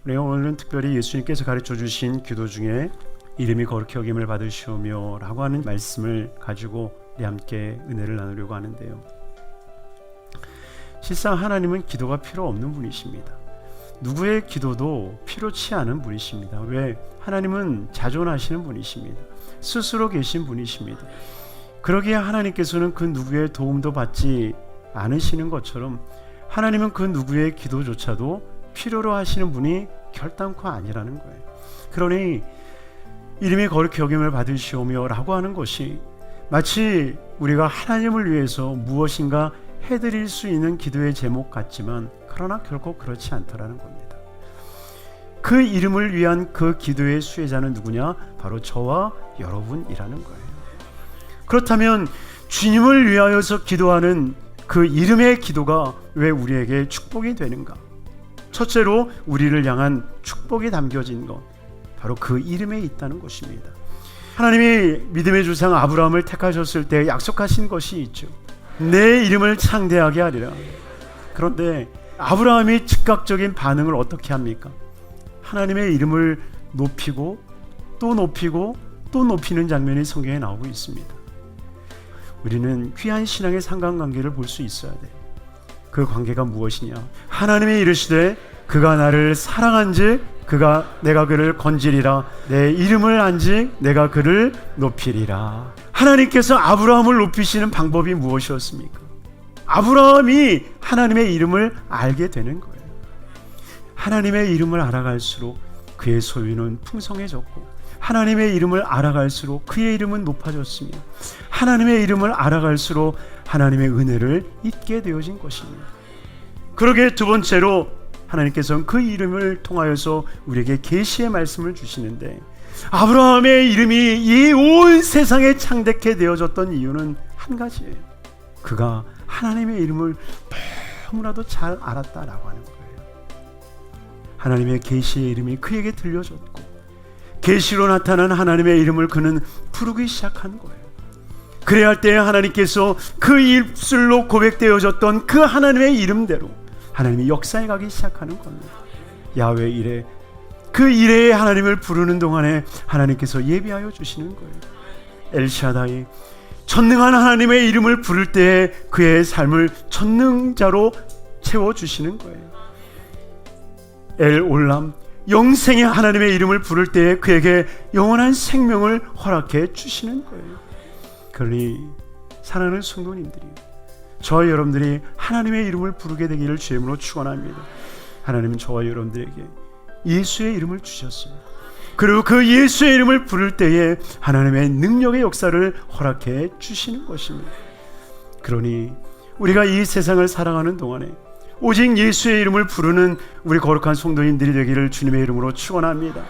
우리가 오늘은 특별히 예수님께서 가르쳐 주신 기도 중에 이름이 거룩히 여김을 받으시오며 라고 하는 말씀을 가지고 우리 함께 은혜를 나누려고 하는데요. 실상 하나님은 기도가 필요 없는 분이십니다. 누구의 기도도 필요치 않은 분이십니다. 왜? 하나님은 자존하시는 분이십니다. 스스로 계신 분이십니다. 그러기에 하나님께서는 그 누구의 도움도 받지 않으시는 것처럼 하나님은 그 누구의 기도조차도 필요로 하시는 분이 결단코 아니라는 거예요. 그러니 이름이 거룩히 여김을 받으시오며 라고 하는 것이 마치 우리가 하나님을 위해서 무엇인가 해드릴 수 있는 기도의 제목 같지만 그러나 결코 그렇지 않더라는 겁니다. 그 이름을 위한 그 기도의 수혜자는 누구냐? 바로 저와 여러분이라는 거예요. 그렇다면 주님을 위하여서 기도하는 그 이름의 기도가 왜 우리에게 축복이 되는가? 첫째로 우리를 향한 축복이 담겨진 것, 바로 그 이름에 있다는 것입니다. 하나님이 믿음의 조상 아브라함을 택하셨을 때 약속하신 것이 있죠. 내 이름을 창대하게 하리라. 그런데 아브라함이 즉각적인 반응을 어떻게 합니까? 하나님의 이름을 높이고 또 높이고 또 높이는 장면이 성경에 나오고 있습니다. 우리는 귀한 신앙의 상관관계를 볼 수 있어야 돼요. 그 관계가 무엇이냐? 하나님이 이르시되 그가 나를 사랑한즉 내가 그를 건지리라. 내 이름을 안즉 내가 그를 높이리라. 하나님께서 아브라함을 높이시는 방법이 무엇이었습니까? 아브라함이 하나님의 이름을 알게 되는 거예요. 하나님의 이름을 알아갈수록 그의 소유는 풍성해졌고 하나님의 이름을 알아갈수록 그의 이름은 높아졌으며 하나님의 이름을 알아갈수록 하나님의 은혜를 잊게 되어진 것입니다. 그러게 두 번째로 하나님께서는 그 이름을 통하여서 우리에게 계시의 말씀을 주시는데 아브라함의 이름이 이 온 세상에 창대케 되어졌던 이유는 한 가지예요. 그가 하나님의 이름을 너무나도 잘 알았다라고 하는 거예요. 하나님의 계시의 이름이 그에게 들려졌고 계시로 나타난 하나님의 이름을 그는 부르기 시작한 거예요. 그래야 할 때에 하나님께서 그 입술로 고백되어졌던 그 하나님의 이름대로 하나님이 역사해 가기 시작하는 겁니다. 야훼 이레, 그 이레의 하나님을 부르는 동안에 하나님께서 예비하여 주시는 거예요. 엘샤다이, 전능한 하나님의 이름을 부를 때에 그의 삶을 전능자로 채워주시는 거예요. 엘올람, 영생의 하나님의 이름을 부를 때에 그에게 영원한 생명을 허락해 주시는 거예요. 그러니 사랑하는 성도님들이, 저와 여러분들이 하나님의 이름을 부르게 되기를 주님으로 축원합니다. 하나님은 저와 여러분들에게 예수의 이름을 주셨어요. 그리고 그 예수의 이름을 부를 때에 하나님의 능력의 역사를 허락해 주시는 것입니다. 그러니 우리가 이 세상을 살아가는 동안에 오직 예수의 이름을 부르는 우리 거룩한 성도님들이 되기를 주님의 이름으로 축원합니다.